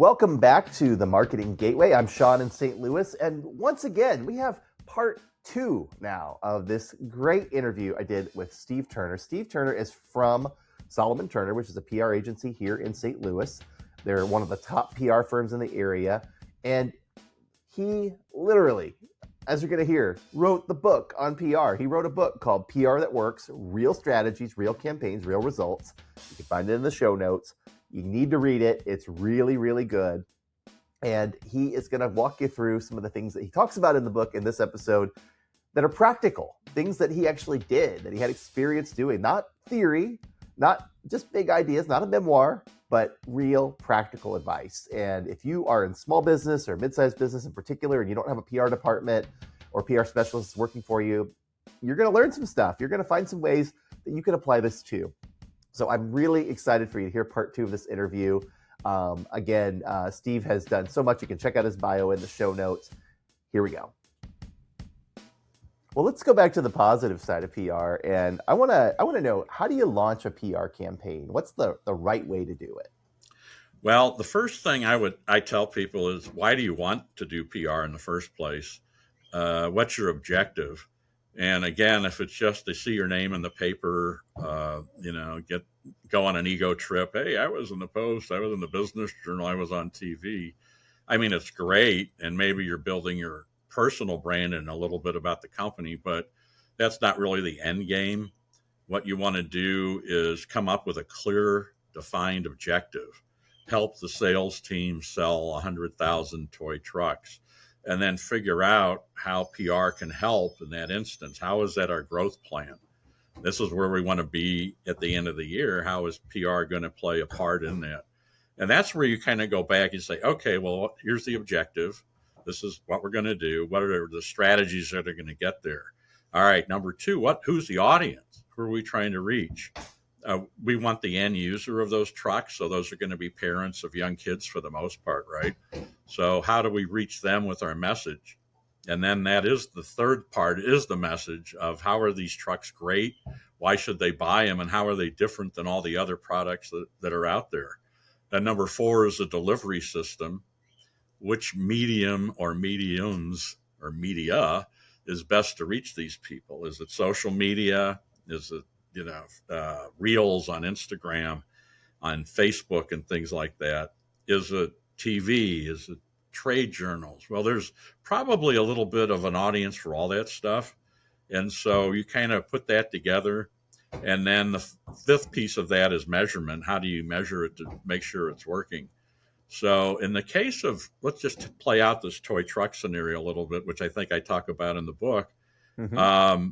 Welcome back to the Marketing Gateway. I'm Sean in St. Louis, and once again, we have part 2 now of this great interview I did with Steve Turner. Steve Turner is from Solomon Turner, which is a PR agency here in St. Louis. They're one of the top PR firms in the area, and he literally, as you're going to hear, wrote the book on PR. He wrote a book called PR That Works, Real Strategies, Real Campaigns, Real Results. You can find it in the show notes. You need to read it. It's really, really good. And he is going to walk you through some of the things that he talks about in the book in this episode that are practical, things that he actually did, that he had experience doing, not theory, not just big ideas, not a memoir, but real practical advice. And if you are in small business or mid-sized business in particular, and you don't have a PR department or PR specialists working for you, you're going to learn some stuff. You're going to find some ways that you can apply this to. So I'm really excited for you to hear part 2 of this interview. Steve has done so much. You can check out his bio in the show notes. Here we go. Well, let's go back to the positive side of PR. And I want to know, how do you launch a PR campaign? What's the right way to do it? Well, the first thing I tell people is, why do you want to do PR in the first place? What's your objective? And again, if it's just to see your name in the paper, go on an ego trip. Hey, I was in the Post, I was in the Business Journal, I was on TV. I mean, it's great. And maybe you're building your personal brand and a little bit about the company, but that's not really the end game. What you want to do is come up with a clear, defined objective. Help the sales team sell 100,000 toy trucks. And then figure out how PR can help in that instance. How is that our growth plan? This is where we want to be at the end of the year. How is PR going to play a part in that? And that's where you kind of go back and say, okay, well, here's the objective. This is what we're going to do. What are the strategies that are going to get there? All right, number 2, who's the audience? Who are we trying to reach? We want the end user of those trucks. So those are going to be parents of young kids for the most part, right? So how do we reach them with our message? And then that is the third part, is the message of how are these trucks great? Why should they buy them? And how are they different than all the other products that are out there? And number 4 is the delivery system. Which medium or mediums or media is best to reach these people? Is it social media? Is it reels on Instagram, on Facebook and things like that? Is it TV? Is it trade journals? Well, there's probably a little bit of an audience for all that stuff. And so you kind of put that together. And then the 5th piece of that is measurement. How do you measure it to make sure it's working? So in the case of, let's just play out this toy truck scenario a little bit, which I think I talk about in the book. Mm-hmm.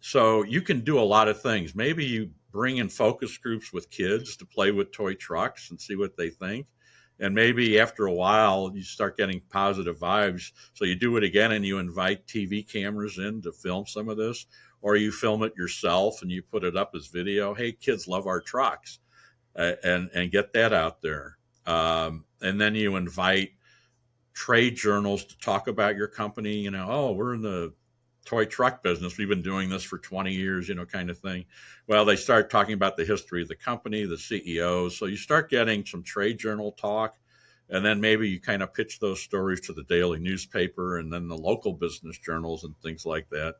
So you can do a lot of things. Maybe you bring in focus groups with kids to play with toy trucks and see what they think. And maybe after a while, you start getting positive vibes. So you do it again and you invite TV cameras in to film some of this, or you film it yourself and you put it up as video. Hey, kids love our trucks, and get that out there. And then you invite trade journals to talk about your company. We're in the toy truck business. We've been doing this for 20 years, kind of thing. Well, they start talking about the history of the company, the CEOs. So you start getting some trade journal talk, and then maybe you kind of pitch those stories to the daily newspaper and then the local business journals and things like that.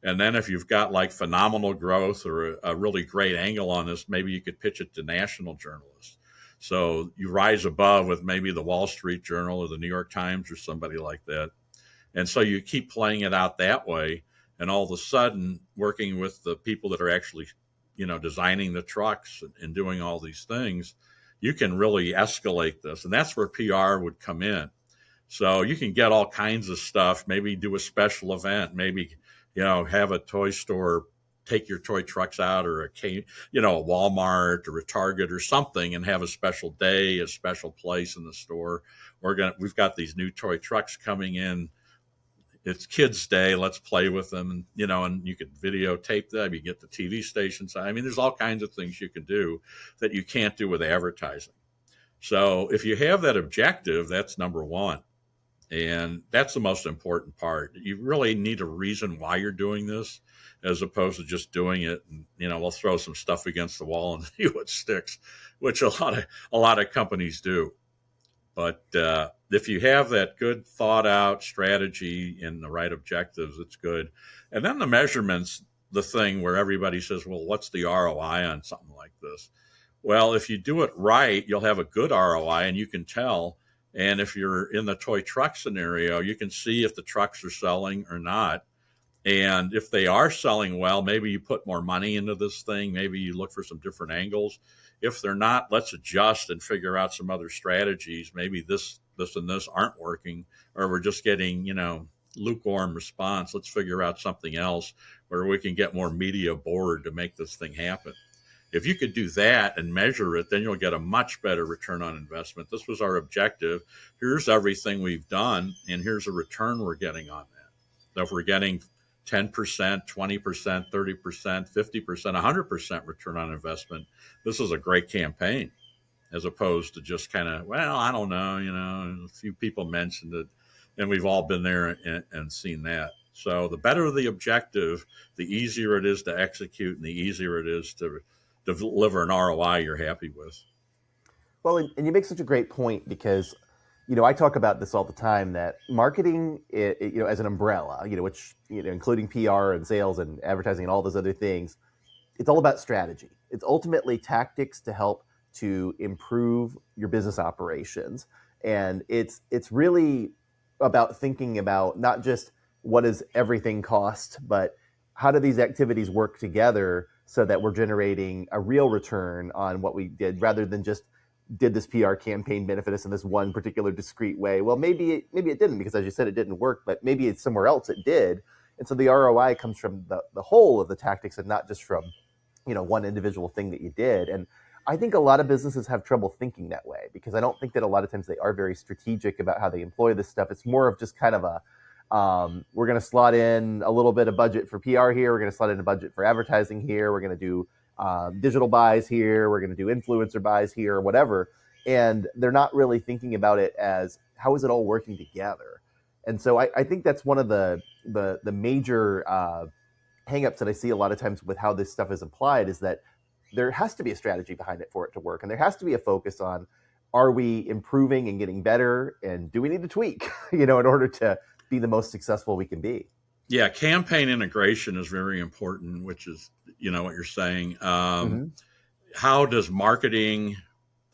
And then if you've got like phenomenal growth or a really great angle on this, maybe you could pitch it to national journalists. So you rise above with maybe the Wall Street Journal or the New York Times or somebody like that. And so you keep playing it out that way. And all of a sudden, working with the people that are actually, designing the trucks and doing all these things, you can really escalate this. And that's where PR would come in. So you can get all kinds of stuff, maybe do a special event, maybe, have a toy store take your toy trucks out, or a Walmart or a Target or something, and have a special day, a special place in the store. We've got these new toy trucks coming in. It's Kids Day. Let's play with them. And you could videotape them. You get the TV stations. I mean, there's all kinds of things you can do that you can't do with advertising. So if you have that objective, that's number 1. And that's the most important part. You really need a reason why you're doing this, as opposed to just doing it. And, we'll throw some stuff against the wall and see what sticks, which a lot of companies do. But if you have that good thought out strategy and the right objectives, it's good. And then the measurements, the thing where everybody says, well, what's the ROI on something like this? Well, if you do it right, you'll have a good ROI and you can tell. And if you're in the toy truck scenario, you can see if the trucks are selling or not. And if they are selling well, maybe you put more money into this thing. Maybe you look for some different angles. If they're not, let's adjust and figure out some other strategies. Maybe this, and this aren't working, or we're just getting, lukewarm response. Let's figure out something else where we can get more media aboard to make this thing happen. If you could do that and measure it, then you'll get a much better return on investment. This was our objective. Here's everything we've done, and here's a return we're getting on that. So if we're getting 10%, 20%, 30%, 50%, 100% return on investment, this is a great campaign, as opposed to just kind of, well, I don't know, a few people mentioned it, and we've all been there and seen that. So the better the objective, the easier it is to execute, and the easier it is to deliver an ROI you're happy with. Well, and you make such a great point because, I talk about this all the time, that marketing, as an umbrella, which, including PR and sales and advertising and all those other things, it's all about strategy. It's ultimately tactics to help to improve your business operations. And it's really about thinking about not just what does everything cost, but how do these activities work together so that we're generating a real return on what we did, rather than just did this PR campaign benefit us in this one particular discrete way? Well, maybe it didn't, because as you said, it didn't work, but maybe it's somewhere else it did. And so the ROI comes from the whole of the tactics and not just from, one individual thing that you did. And I think a lot of businesses have trouble thinking that way, because I don't think that a lot of times they are very strategic about how they employ this stuff. It's more of just kind of a, we're going to slot in a little bit of budget for PR here. We're going to slot in a budget for advertising here. We're going to do digital buys here. We're going to do influencer buys here, or whatever. And they're not really thinking about it as, how is it all working together? And so I think that's one of the major hangups that I see a lot of times with how this stuff is applied, is that there has to be a strategy behind it for it to work. And there has to be a focus on, are we improving and getting better? And do we need to tweak, in order to be the most successful we can be? Yeah, campaign integration is very important, which is, what you're saying. How does marketing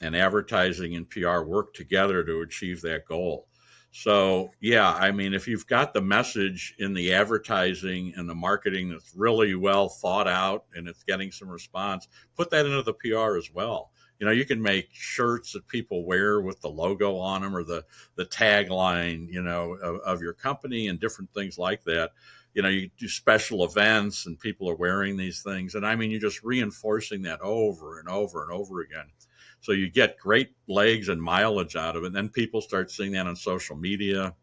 and advertising and PR work together to achieve that goal? So, yeah, I mean, if you've got the message in the advertising and the marketing that's really well thought out and it's getting some response, put that into the PR as well. You can make shirts that people wear with the logo on them, or the tagline, of your company, and different things like that. You do special events and people are wearing these things. And I mean, you're just reinforcing that over and over and over again. So you get great legs and mileage out of it. And then people start seeing that on social media,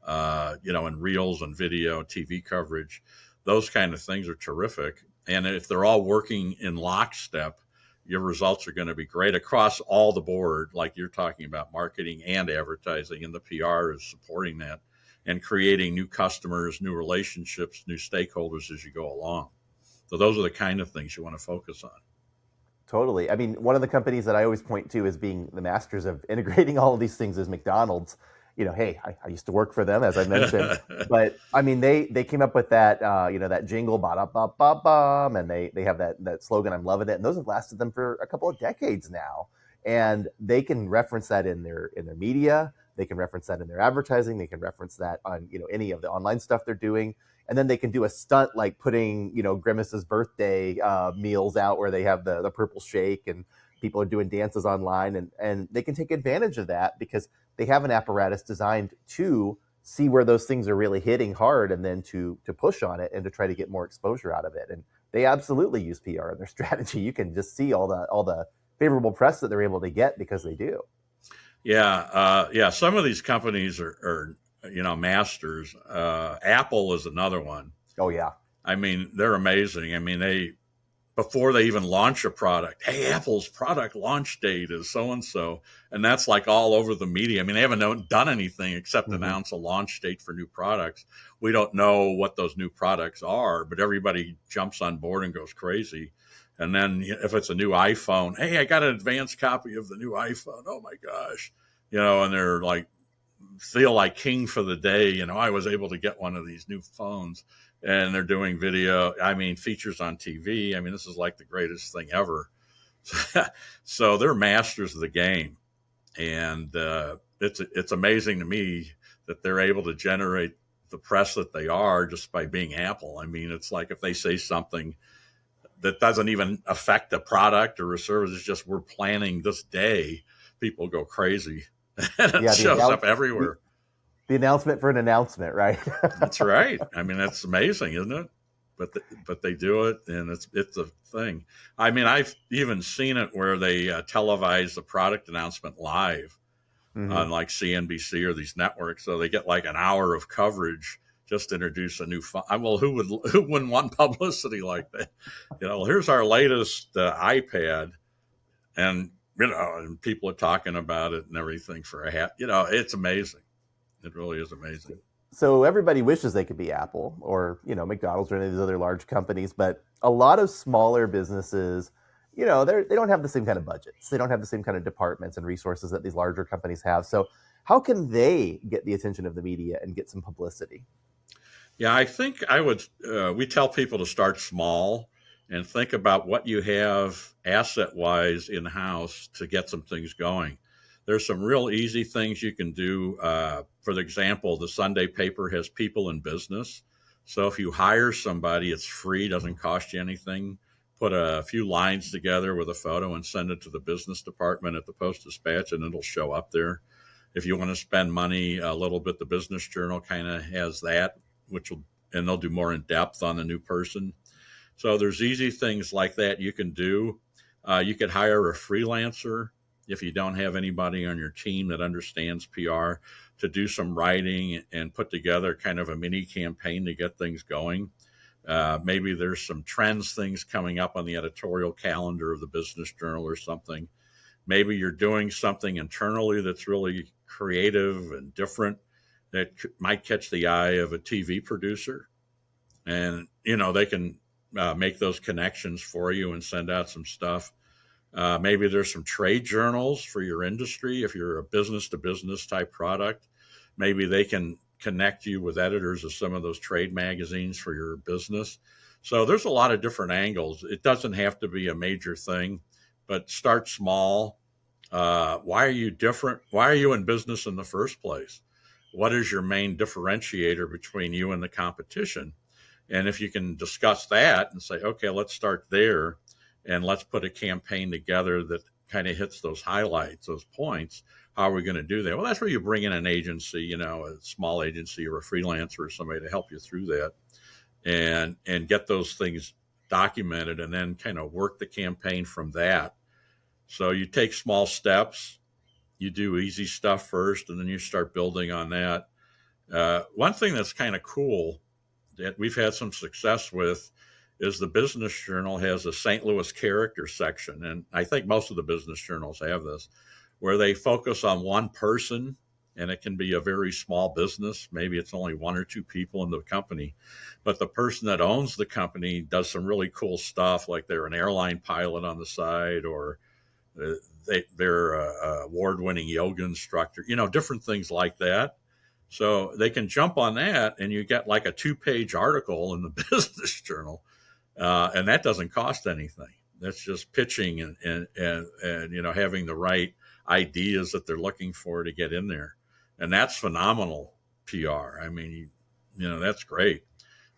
in reels and video, TV coverage. Those kind of things are terrific. And if they're all working in lockstep, your results are going to be great across all the board, like you're talking about, marketing and advertising, and the PR is supporting that and creating new customers, new relationships, new stakeholders as you go along. So those are the kind of things you want to focus on. Totally. I mean, one of the companies that I always point to as being the masters of integrating all of these things is McDonald's. Hey, I used to work for them, as I mentioned, but I mean, they came up with that, that jingle, ba-da-ba-ba-bum, and they have that slogan, I'm loving it. And those have lasted them for a couple of decades now. And they can reference that in their media. They can reference that in their advertising. They can reference that on, any of the online stuff they're doing. And then they can do a stunt like putting, Grimace's birthday meals out, where they have the purple shake and people are doing dances online, and they can take advantage of that because they have an apparatus designed to see where those things are really hitting hard, and then to push on it and to try to get more exposure out of it. And they absolutely use PR in their strategy. You can just see all the favorable press that they're able to get because they do. Yeah. Some of these companies are masters. Apple is another one. Oh yeah. I mean, they're amazing. I mean, before they even launch a product, hey, Apple's product launch date is so-and-so. And that's like all over the media. I mean, they haven't done anything except announce a launch date for new products. We don't know what those new products are, but everybody jumps on board and goes crazy. And then if it's a new iPhone, hey, I got an advanced copy of the new iPhone. Oh my gosh. and they're like, feel like king for the day. I was able to get one of these new phones, and they're doing video. I mean, features on TV. I mean, this is like the greatest thing ever. So they're masters of the game, and it's amazing to me that they're able to generate the press that they are just by being Apple. I mean, it's like if they say something that doesn't even affect the product or a service, it's just we're planning this day, people go crazy. And it shows up everywhere. The announcement for an announcement, right? That's right. I mean, that's amazing, isn't it? But they do it, and it's a thing. I mean, I've even seen it where they televise the product announcement live on like CNBC or these networks, so they get like an hour of coverage just to introduce a new phone. Well, who wouldn't want publicity like that? Here's our latest iPad, and and people are talking about it and everything for a hat. It's amazing. It really is amazing. So everybody wishes they could be Apple or, McDonald's or any of these other large companies, but a lot of smaller businesses, they don't have the same kind of budgets. They don't have the same kind of departments and resources that these larger companies have. So how can they get the attention of the media and get some publicity? Yeah, I think we tell people to start small and think about what you have asset-wise in-house to get some things going. There's some real easy things you can do. For example, the Sunday paper has people in business. So if you hire somebody, it's free, doesn't cost you anything. Put a few lines together with a photo and send it to the business department at the Post-Dispatch, and it'll show up there. If you want to spend money a little bit, the Business Journal kind of has that, and they'll do more in depth on the new person. So there's easy things like that you can do. You could hire a freelancer if you don't have anybody on your team that understands PR to do some writing and put together kind of a mini campaign to get things going. Maybe there's some trends things coming up on the editorial calendar of the Business Journal or something. Maybe you're doing something internally that's really creative and different that might catch the eye of a TV producer. And, they can make those connections for you and send out some stuff. Maybe there's some trade journals for your industry. If you're a business to business type product, maybe they can connect you with editors of some of those trade magazines for your business. So there's a lot of different angles. It doesn't have to be a major thing, but start small. Why are you different? Why are you in business in the first place? What is your main differentiator between you and the competition? And if you can discuss that and say, okay, let's start there. And let's put a campaign together that kind of hits those highlights, those points. How are we going to do that? Well, that's where you bring in an agency, a small agency or a freelancer or somebody to help you through that and get those things documented and then kind of work the campaign from that. So you take small steps, you do easy stuff first, and then you start building on that. One thing that's kind of cool that we've had some success with is the Business Journal has a St. Louis character section, and I think most of the business journals have this, where they focus on one person, and it can be a very small business. Maybe it's only one or two people in the company, but the person that owns the company does some really cool stuff, like they're an airline pilot on the side, or they're a award-winning yoga instructor, different things like that. So they can jump on that, and you get like a 2-page article in the Business Journal. And that doesn't cost anything. That's just pitching and having the right ideas that they're looking for to get in there. And that's phenomenal PR. I mean, that's great.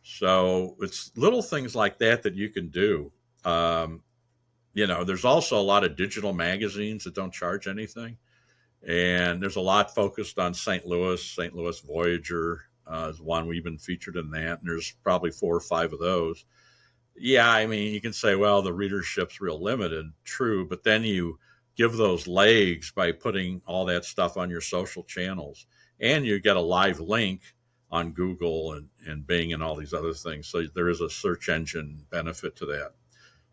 So it's little things like that you can do. There's also a lot of digital magazines that don't charge anything. And there's a lot focused on St. Louis Voyager is one. We've been featured in that. And there's probably 4 or 5 of those. Yeah, I mean, you can say, well, the readership's real limited. True. But then you give those legs by putting all that stuff on your social channels. And you get a live link on Google and Bing and all these other things. So there is a search engine benefit to that.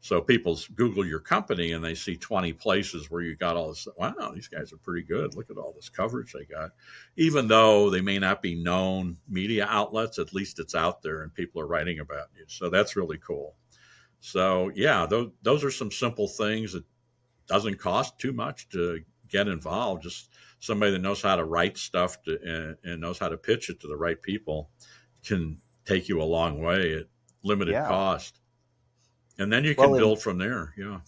So people Google your company and they see 20 places where you got all this. Wow, these guys are pretty good. Look at all this coverage they got. Even though they may not be known media outlets, at least it's out there and people are writing about you. So that's really cool. So yeah, those are some simple things that doesn't cost too much to get involved. Just somebody that knows how to write stuff and knows how to pitch it to the right people can take you a long way at limited Yeah. cost. And then you can Well, and build from there. Yeah.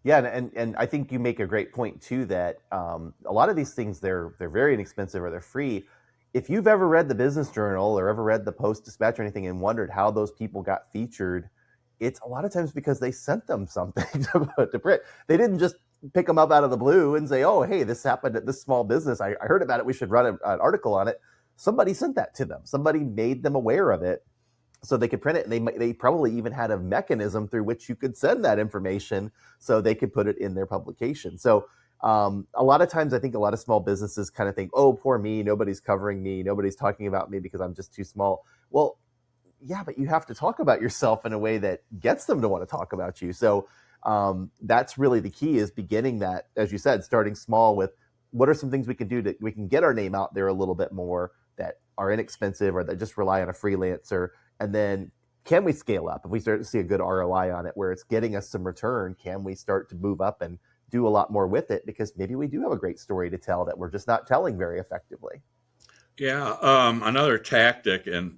yeah, and I think you make a great point too that a lot of these things they're very inexpensive or they're free. If you've ever read the Business Journal or ever read the Post Dispatch or anything and wondered how those people got featured, it's a lot of times because they sent them something to print. They didn't just pick them up out of the blue and say, "Oh, hey, this happened at this small business. I heard about it. We should run an article on it." Somebody sent that to them. Somebody made them aware of it so they could print it, and they probably even had a mechanism through which you could send that information so they could put it in their publication. So a lot of times I think a lot of small businesses kind of think, oh, poor me, nobody's covering me, nobody's talking about me because I'm just too small. Well, yeah, but you have to talk about yourself in a way that gets them to want to talk about you. So that's really the key, is beginning that, as you said, starting small with what are some things we can do that we can get our name out there a little bit more, that are inexpensive or that just rely on a freelancer. And then can we scale up? If we start to see a good ROI on it where it's getting us some return, can we start to move up and do a lot more with it? Because maybe we do have a great story to tell that we're just not telling very effectively. Yeah. Another tactic, and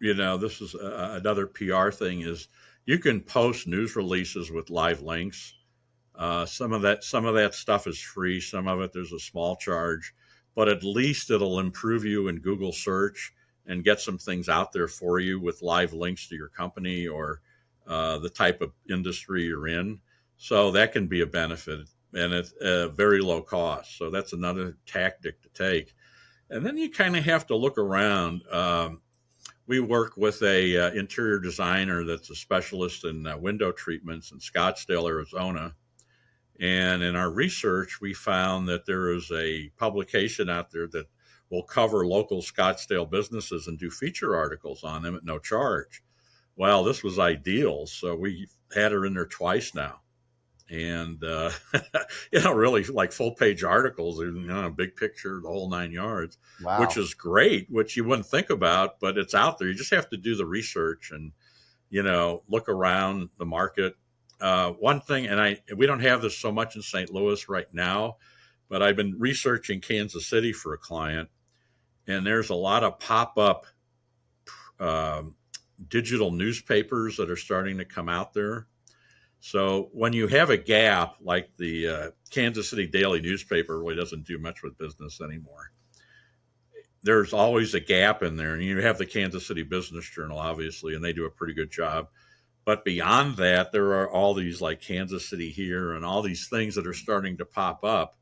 this is another PR thing, is you can post news releases with live links. Some of that stuff is free. Some of it there's a small charge, but at least it'll improve you in Google search and get some things out there for you with live links to your company or the type of industry you're in. So that can be a benefit, and it's very low cost. So that's another tactic to take. And then you kind of have to look around. We work with a interior designer that's a specialist in window treatments in Scottsdale, Arizona. And in our research, we found that there is a publication out there that will cover local Scottsdale businesses and do feature articles on them at no charge. Well, this was ideal. So we had her in there twice now. And, really like full page articles, a big picture, the whole 9 yards, which Wow. is great, which you wouldn't think about, but it's out there. You just have to do the research and, look around the market. One thing, and we don't have this so much in St. Louis right now, but I've been researching Kansas City for a client, and there's a lot of pop-up digital newspapers that are starting to come out there. So when you have a gap, like the Kansas City Daily newspaper really doesn't do much with business anymore. There's always a gap in there. And you have the Kansas City Business Journal, obviously, and they do a pretty good job. But beyond that, there are all these like Kansas City Here and all these things that are starting to pop up.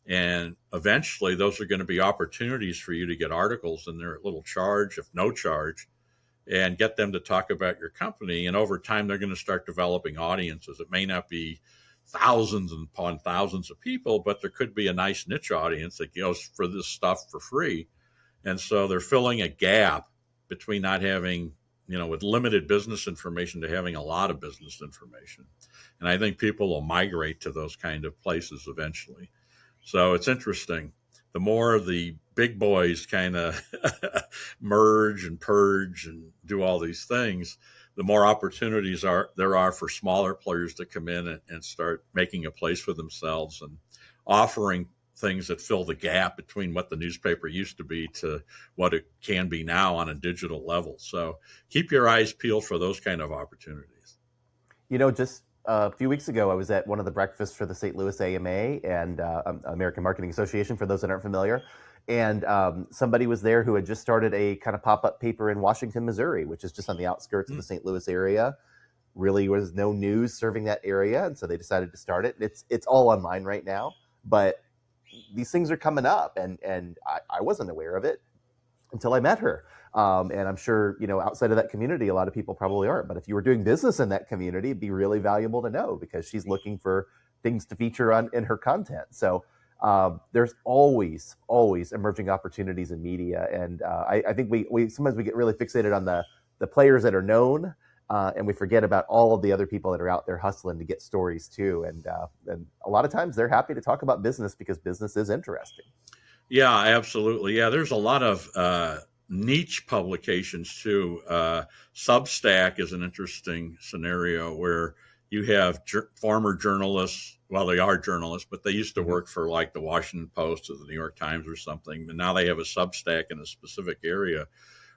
And eventually those are going to be opportunities for you to get articles in there at little charge, if no charge, and get them to talk about your company. And over time, they're going to start developing audiences. It may not be thousands and upon thousands of people, but there could be a nice niche audience that goes for this stuff for free. And so they're filling a gap between not having, with limited business information to having a lot of business information. And I think people will migrate to those kind of places eventually. So it's interesting. The more the big boys kind of merge and purge and do all these things, the more opportunities there are for smaller players to come in and start making a place for themselves and offering things that fill the gap between what the newspaper used to be to what it can be now on a digital level. So keep your eyes peeled for those kind of opportunities. Just a few weeks ago, I was at one of the breakfasts for the St. Louis AMA and American Marketing Association, for those that aren't familiar. And somebody was there who had just started a kind of pop-up paper in Washington, Missouri, which is just on the outskirts of the St. Louis area. Really was no news serving that area, and so they decided to start it. It's all online right now, but these things are coming up, and I wasn't aware of it until I met her. And I'm sure, outside of that community, a lot of people probably aren't. But if you were doing business in that community, it'd be really valuable to know, because she's looking for things to feature in her content. So there's always emerging opportunities in media. And I think we sometimes we get really fixated on the players that are known, and we forget about all of the other people that are out there hustling to get stories too. And a lot of times they're happy to talk about business because business is interesting. Yeah, absolutely. Yeah, there's a lot of niche publications too. Substack is an interesting scenario where you have former journalists well, they are journalists, but they used to work for like the Washington Post or the New York Times or something, and now they have a Substack in a specific area.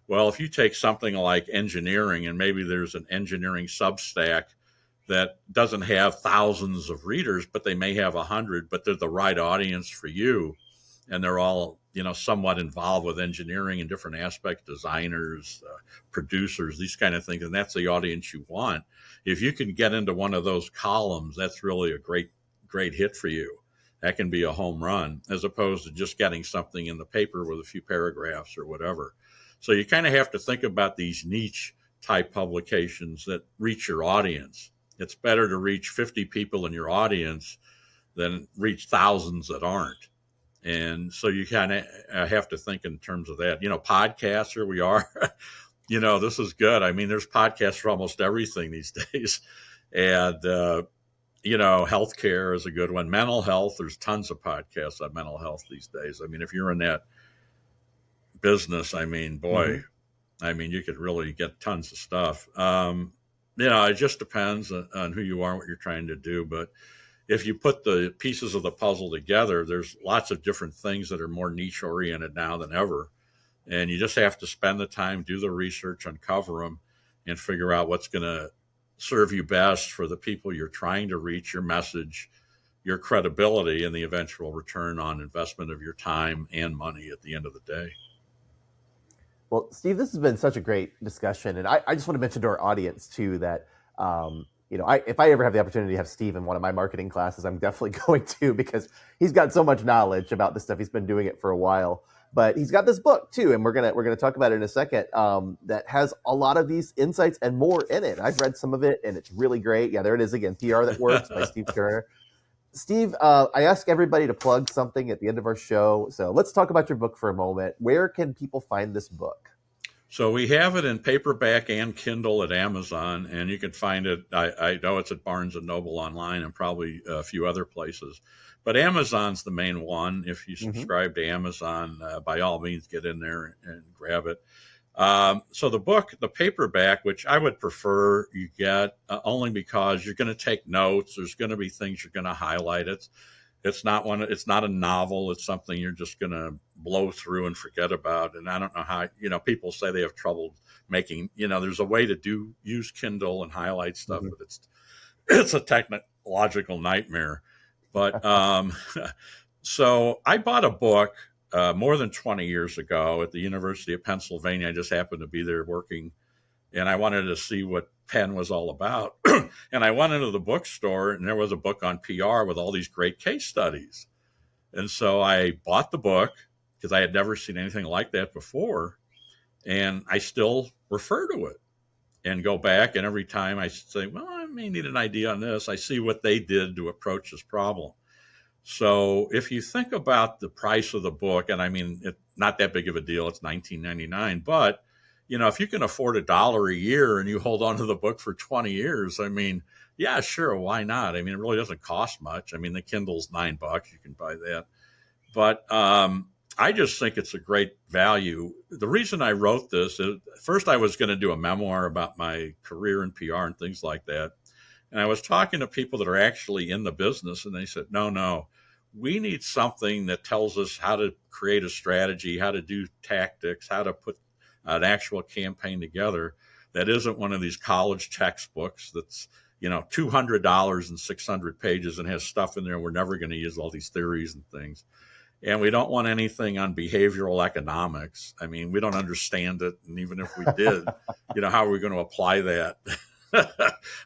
Well, if you take something like engineering, and maybe there's an engineering Substack that doesn't have thousands of readers, but they may have 100, but they're the right audience for you, and they're all, somewhat involved with engineering in different aspects, designers, producers, these kind of things, and that's the audience you want. If you can get into one of those columns, that's really a great hit for you. That can be a home run, as opposed to just getting something in the paper with a few paragraphs or whatever. So you kind of have to think about these niche type publications that reach your audience. It's better to reach 50 people in your audience than reach thousands that aren't. And so you kind of have to think in terms of that. Podcasts, here we are. This is good. I mean, there's podcasts for almost everything these days. And, healthcare is a good one. Mental health, there's tons of podcasts on mental health these days. I mean, if you're in that business, I mean, boy, I mean, you could really get tons of stuff. It just depends on who you are, what you're trying to do. But if you put the pieces of the puzzle together, there's lots of different things that are more niche oriented now than ever. And you just have to spend the time, do the research, uncover them, and figure out what's going to serve you best for the people you're trying to reach, your message, your credibility, and the eventual return on investment of your time and money at the end of the day. Well, Steve, this has been such a great discussion. And I just want to mention to our audience, too, that, if I ever have the opportunity to have Steve in one of my marketing classes, I'm definitely going to, because he's got so much knowledge about this stuff. He's been doing it for a while. But he's got this book, too, and we're gonna talk about it in a second, that has a lot of these insights and more in it. I've read some of it, and it's really great. Yeah, there it is again, PR That Works by Steve Turner. Steve, I ask everybody to plug something at the end of our show. So let's talk about your book for a moment. Where can people find this book? So we have it in paperback and Kindle at Amazon, and you can find it. I know it's at Barnes & Noble online and probably a few other places. But Amazon's the main one. If you subscribe to Amazon, by all means, get in there and grab it. So the book, the paperback, which I would prefer you get only because you're going to take notes. There's going to be things you're going to highlight. It's not a novel. It's something you're just going to blow through and forget about. And I don't know how, people say they have trouble making, there's a way to use Kindle and highlight stuff, but it's a technological nightmare. But so I bought a book more than 20 years ago at the University of Pennsylvania. I just happened to be there working, and I wanted to see what Penn was all about. And I went into the bookstore, and there was a book on PR with all these great case studies. And so I bought the book because I had never seen anything like that before. And I still refer to it and go back. And every time I say, well, I may need an idea on this, I see what they did to approach this problem. So if you think about the price of the book, and I mean, it's not that big of a deal, it's $19.99, but if you can afford $1 a year and you hold on to the book for 20 years, I mean, yeah, sure, why not? I mean, it really doesn't cost much. I mean, the Kindle's $9, you can buy that. But I just think it's a great value. The reason I wrote this is, first I was going to do a memoir about my career in PR and things like that. And I was talking to people that are actually in the business, and they said, no, we need something that tells us how to create a strategy, how to do tactics, how to put an actual campaign together that isn't one of these college textbooks that's, $200 and 600 pages and has stuff in there. We're never going to use all these theories and things. And we don't want anything on behavioral economics. I mean, we don't understand it. And even if we did, how are we going to apply that?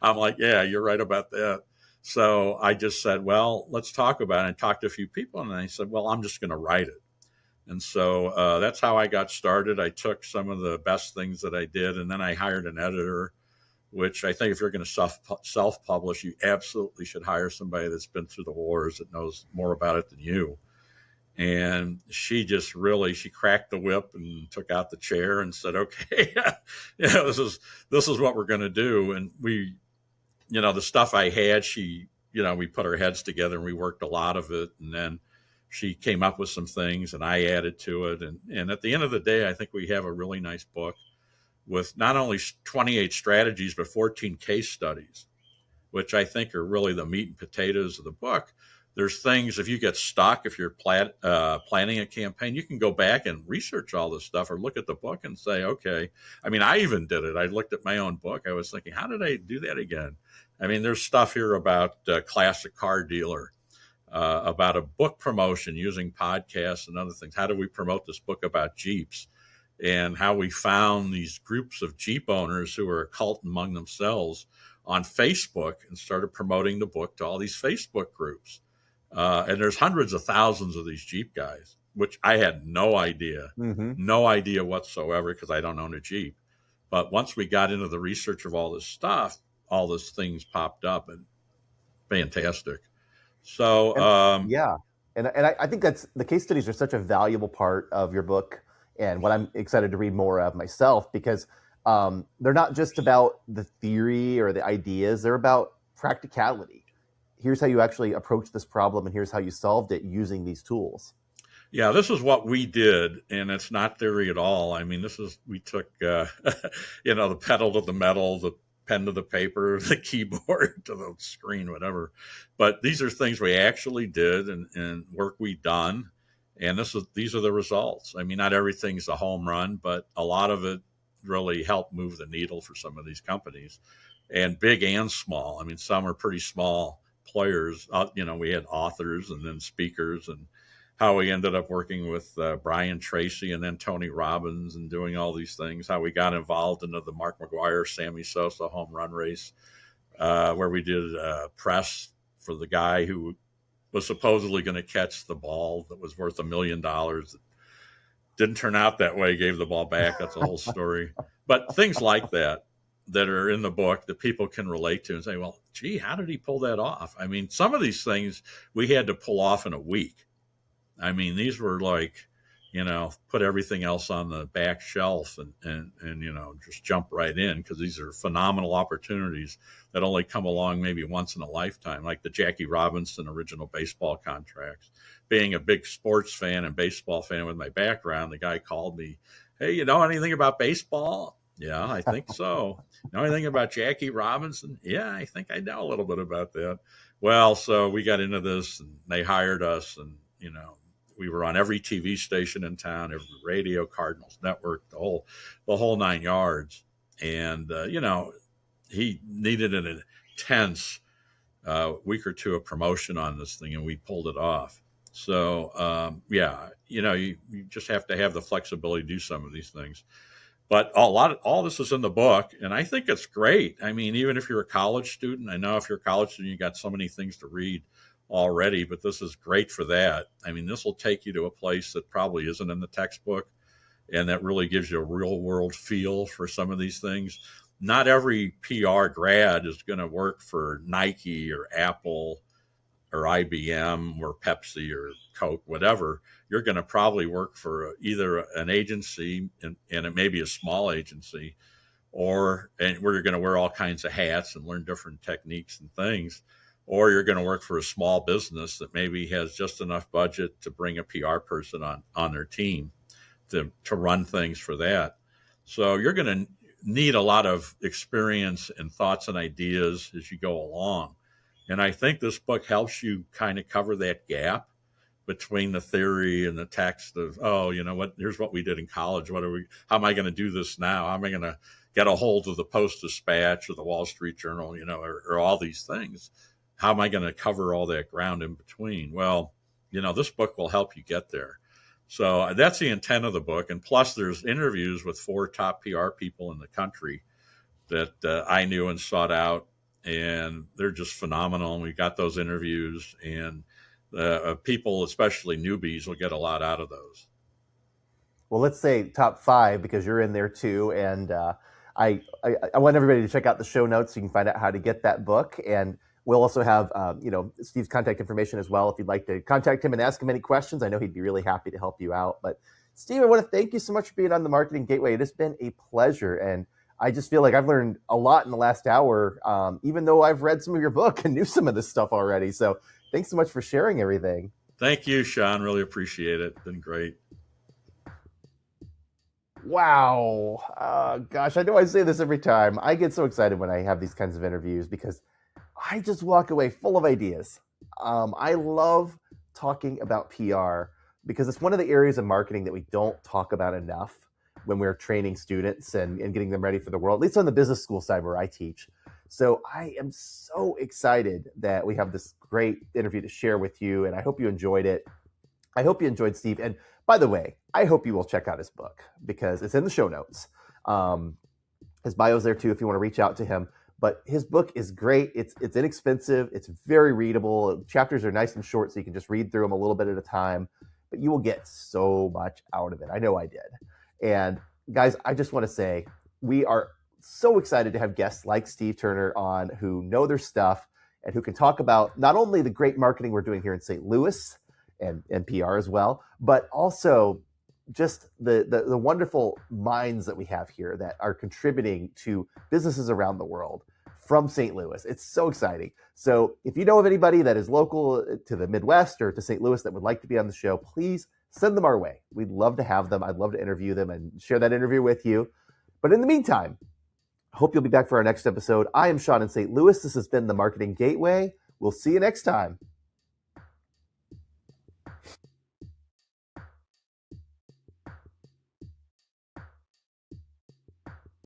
I'm like, yeah, you're right about that. So I just said, well, let's talk about it. And talked to a few people, and I said, well, I'm just going to write it. And so that's how I got started. I took some of the best things that I did, and then I hired an editor, which I think if you're going to self-publish, you absolutely should hire somebody that's been through the wars, that knows more about it than you. And she just really, she cracked the whip and took out the chair and said, okay, this is what we're going to do. And we, the stuff I had, we put our heads together and we worked a lot of it. And then she came up with some things and I added to it. And at the end of the day, I think we have a really nice book with not only 28 strategies, but 14 case studies. which I think are really the meat and potatoes of the book. There's things, if you get stuck, if you're planning a campaign, you can go back and research all this stuff or look at the book and say, okay. I mean, I even did it. I looked at my own book. I was thinking, how did I do that again? I mean, there's stuff here about classic car dealer, about a book promotion using podcasts and other things. How do we promote this book about Jeeps? And how we found these groups of Jeep owners who were a cult among themselves on Facebook and started promoting the book to all these Facebook groups. And there's hundreds of thousands of these Jeep guys, which I had no idea, no idea whatsoever, because I don't own a Jeep. But once we got into the research of all this stuff, all these things popped up, and fantastic. So, yeah. And I think that's the case studies are such a valuable part of your book, and what I'm excited to read more of myself, because they're not just about the theory or the ideas, they're about practicality. Here's how you actually approach this problem, and here's how you solved it using these tools. Yeah, this is what we did, and it's not theory at all. I mean, we took, the pedal to the metal, the pen to the paper, the keyboard to the screen, whatever. But these are things we actually did and work we done. And these are the results. I mean, not everything's a home run, but a lot of it really helped move the needle for some of these companies, and big and small. I mean, some are pretty small players. We had authors and then speakers, and how we ended up working with Brian Tracy and then Tony Robbins and doing all these things, how we got involved into the Mark McGwire, Sammy Sosa home run race, where we did press for the guy who was supposedly going to catch the ball that was worth $1 million. Didn't turn out that way, gave the ball back. That's a whole story. But things like that are in the book that people can relate to and say, well, gee, how did he pull that off? I mean, some of these things we had to pull off in a week. I mean, these were like, put everything else on the back shelf and just jump right in, because these are phenomenal opportunities that only come along maybe once in a lifetime, like the Jackie Robinson original baseball contracts. Being a big sports fan and baseball fan with my background, the guy called me, hey, you know anything about baseball? Yeah, I think so. Know anything about Jackie Robinson? Yeah, I think I know a little bit about that. Well, so we got into this, and they hired us, and, we were on every TV station in town, every radio, Cardinals Network, the whole 9 yards. And, he needed an intense week or two of promotion on this thing, and we pulled it off. So, you just have to have the flexibility to do some of these things. But all this is in the book, and I think it's great. I mean, even if you're a college student, I know if you're a college student, you got so many things to read already, but this is great for that. I mean, this will take you to a place that probably isn't in the textbook, and that really gives you a real world feel for some of these things. Not every PR grad is going to work for Nike or Apple or IBM or Pepsi or Coke, whatever. You're going to probably work for either an agency, and it may be a small agency, where you're going to wear all kinds of hats and learn different techniques and things, or you're going to work for a small business that maybe has just enough budget to bring a PR person on their team to run things for that. So you're going to need a lot of experience and thoughts and ideas as you go along. And I think this book helps you kind of cover that gap between the theory and the text of, here's what we did in college. How am I going to do this now? How am I going to get a hold of the Post-Dispatch or the Wall Street Journal, or all these things? How am I going to cover all that ground in between? Well, this book will help you get there. So that's the intent of the book. And plus there's interviews with 4 top PR people in the country that I knew and sought out, and they're just phenomenal. And we got those interviews, and people, especially newbies, will get a lot out of those. Well, let's say top 5, because you're in there too. And I want everybody to check out the show notes so you can find out how to get that book. And we'll also have, Steve's contact information as well if you'd like to contact him and ask him any questions. I know he'd be really happy to help you out. But Steve, I want to thank you so much for being on the Marketing Gateway. It has been a pleasure. And I just feel like I've learned a lot in the last hour, even though I've read some of your book and knew some of this stuff already. So thanks so much for sharing everything. Thank you, Sean. Really appreciate it. Been great. Wow. Gosh, I know I say this every time. I get so excited when I have these kinds of interviews, because I just walk away full of ideas. I love talking about PR because it's one of the areas of marketing that we don't talk about enough when we're training students and getting them ready for the world, at least on the business school side where I teach. So I am so excited that we have this great interview to share with you, and I hope you enjoyed it. I hope you enjoyed Steve. And by the way, I hope you will check out his book because it's in the show notes. His bio's there too if you want to reach out to him. But his book is great. It's inexpensive. It's very readable. Chapters are nice and short, so you can just read through them a little bit at a time. But you will get so much out of it. I know I did. And guys, I just want to say we are so excited to have guests like Steve Turner on who know their stuff and who can talk about not only the great marketing we're doing here in St. Louis and PR as well, but also just the wonderful minds that we have here that are contributing to businesses around the world from St. Louis. It's so exciting. So if you know of anybody that is local to the Midwest or to St. Louis that would like to be on the show, please send them our way. We'd love to have them. I'd love to interview them and share that interview with you. But in the meantime, I hope you'll be back for our next episode. I am Sean in St. Louis. This has been the Marketing Gateway. We'll see you next time.